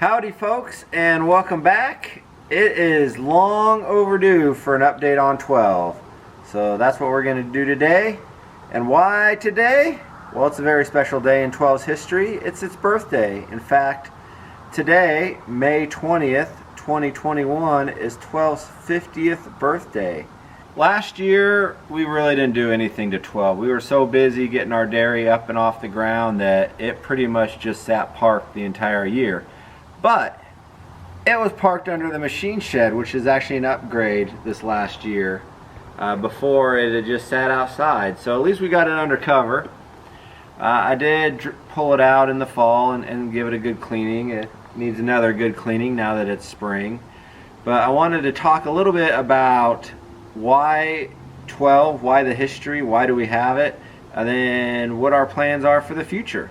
Howdy folks, and welcome back. It is long overdue for an update on 12. So that's what we're going to do today. And why today? Well, it's a very special day in 12's history. It's its birthday. In fact, today, May 20th, 2021, is 12's 50th birthday. Last year, we really didn't do anything to 12. We were so busy getting our dairy up and off the ground that it pretty much just sat parked the entire year. But it was parked under the machine shed, which is actually an upgrade this last year. Before it had just sat outside, so at least we got it under cover. I did pull it out in the fall and give it a good cleaning. It needs another good cleaning now that it's spring. But I wanted to talk a little bit about why 12, why the history, why do we have it, and then what our plans are for the future.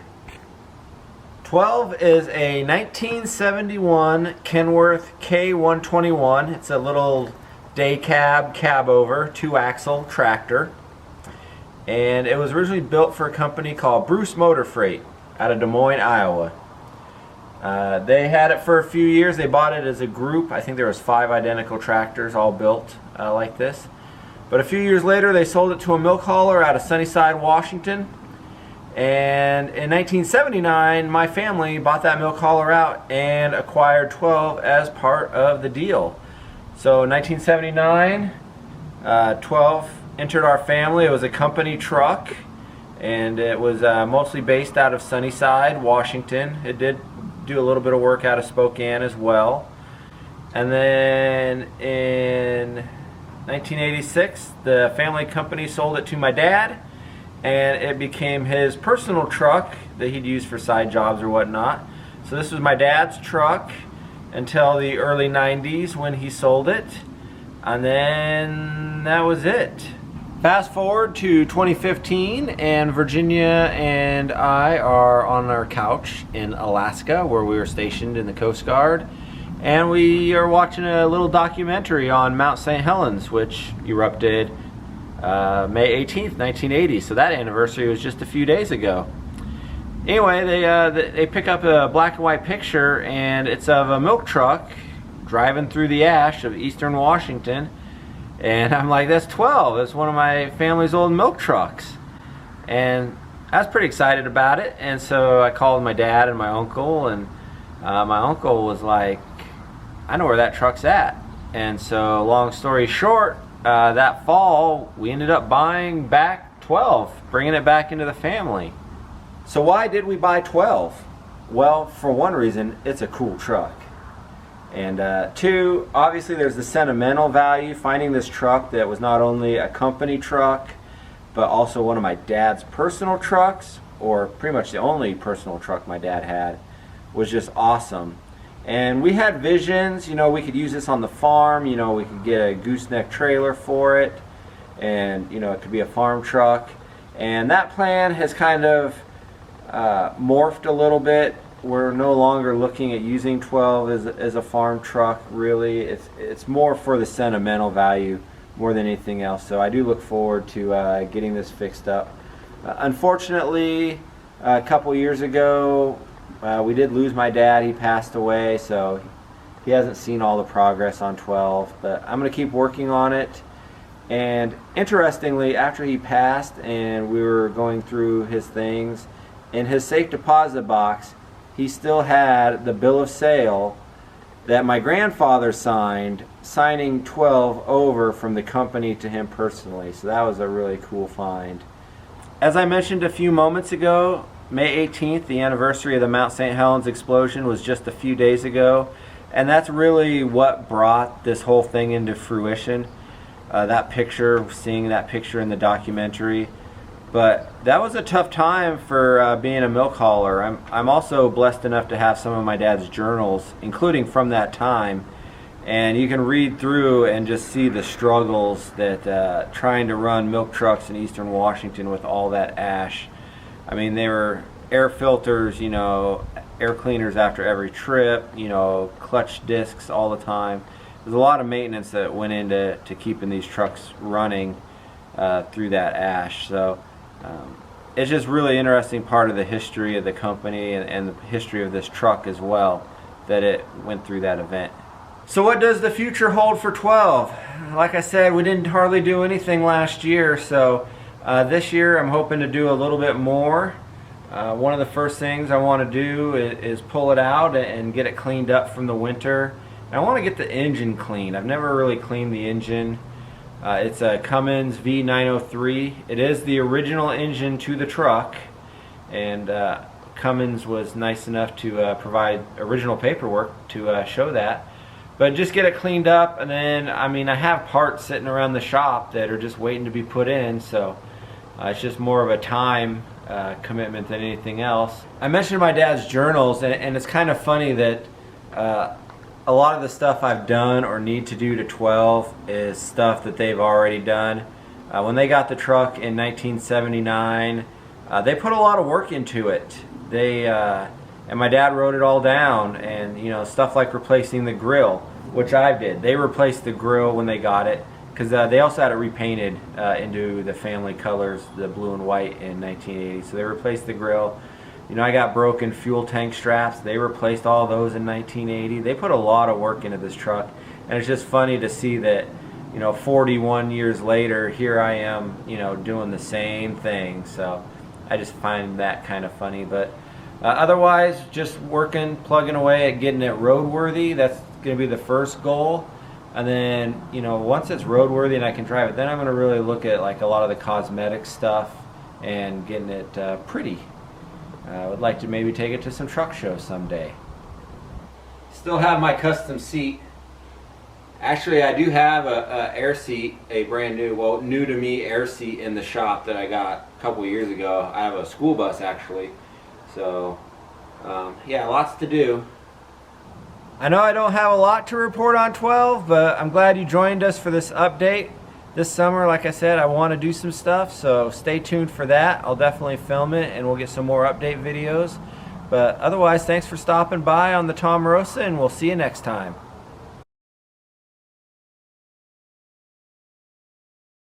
12 is a 1971 Kenworth K121. It's a little day cab cabover, 2-axle tractor. And it was originally built for a company called Bruce Motor Freight out of Des Moines, Iowa. They had it for a few years. They bought it as a group. I think there was 5 identical tractors all built like this. But a few years later they sold it to a milk hauler out of Sunnyside, Washington. And in 1979 my family bought that milk hauler out and acquired 12 as part of the deal. So in 1979 12 entered our family. It was a company truck, and it was mostly based out of Sunnyside, Washington. It did do a little bit of work out of Spokane as well. And then in 1986 the family company sold it to my dad, and it became his personal truck that he'd use for side jobs or whatnot. So this was my dad's truck until the early 90s when he sold it, and then that was it. Fast forward to 2015, and Virginia and I are on our couch in Alaska, where we were stationed in the Coast Guard, and we are watching a little documentary on Mount St. Helens, which erupted May 18th, 1980. So that anniversary was just a few days ago. Anyway, they pick up a black and white picture, and it's of a milk truck driving through the ash of eastern Washington. And I'm like, that's 12. That's one of my family's old milk trucks. And I was pretty excited about it. And so I called my dad and my uncle, and my uncle was like, I know where that truck's at. And so long story short, that fall we ended up buying back 12, bringing it back into the family. So why did we buy 12? Well, for one reason, it's a cool truck. And 2, obviously there's the sentimental value, finding this truck that was not only a company truck, but also one of my dad's personal trucks, or pretty much the only personal truck my dad had, was just awesome. And we had visions, you know, we could use this on the farm, you know, we could get a gooseneck trailer for it, and, you know, it could be a farm truck. And that plan has kind of morphed a little bit. We're no longer looking at using 12 as a farm truck, really. It's more for the sentimental value more than anything else. So I do look forward to getting this fixed up. Unfortunately, a couple years ago, we did lose my dad. He passed away, so he hasn't seen all the progress on 12, but I'm going to keep working on it. And interestingly, after he passed and we were going through his things, in his safe deposit box he still had the bill of sale that my grandfather signed, signing 12 over from the company to him personally. So that was a really cool find. As I mentioned a few moments ago, May 18th, the anniversary of the Mount St. Helens explosion, was just a few days ago, and that's really what brought this whole thing into fruition. That picture, seeing that picture in the documentary. But that was a tough time for being a milk hauler. I'm also blessed enough to have some of my dad's journals, including from that time, and you can read through and just see the struggles that trying to run milk trucks in eastern Washington with all that ash. I mean, they were air filters, you know, air cleaners after every trip, you know, clutch discs all the time. There's a lot of maintenance that went into keeping these trucks running through that ash. So it's just really interesting part of the history of the company and the history of this truck as well. that it went through that event. So what does the future hold for 12? Like I said, we didn't hardly do anything last year, so this year I'm hoping to do a little bit more. One of the first things I want to do is pull it out and get it cleaned up from the winter. And I want to get the engine cleaned. I've never really cleaned the engine. It's a Cummins V903. It is the original engine to the truck, and Cummins was nice enough to provide original paperwork to show that. But just get it cleaned up, and then, I mean, I have parts sitting around the shop that are just waiting to be put in, so it's just more of a time commitment than anything else. I mentioned my dad's journals, and it's kind of funny that a lot of the stuff I've done or need to do to 12 is stuff that they've already done. When they got the truck in 1979, they put a lot of work into it. And my dad wrote it all down, and you know, stuff like replacing the grill, which I did. They replaced the grill when they got it, because they also had it repainted into the family colors, the blue and white, in 1980. So they replaced the grill. You know, I got broken fuel tank straps. They replaced all those in 1980. They put a lot of work into this truck, and it's just funny to see that, you know, 41 years later, here I am, you know, doing the same thing. So I just find that kind of funny. But otherwise, just working, plugging away at getting it roadworthy. That's going to be the first goal. And then, you know, once it's roadworthy and I can drive it, then I'm going to really look at like a lot of the cosmetic stuff and getting it pretty. I would like to maybe take it to some truck shows someday. Still have my custom seat. Actually, I do have a air seat, a brand new, well, new to me air seat in the shop that I got a couple years ago. I have a school bus actually. So, yeah, lots to do. I know I don't have a lot to report on 12, but I'm glad you joined us for this update. This summer, like I said, I want to do some stuff, so stay tuned for that. I'll definitely film it, and we'll get some more update videos. But otherwise, thanks for stopping by on the Tom Rosa, and we'll see you next time.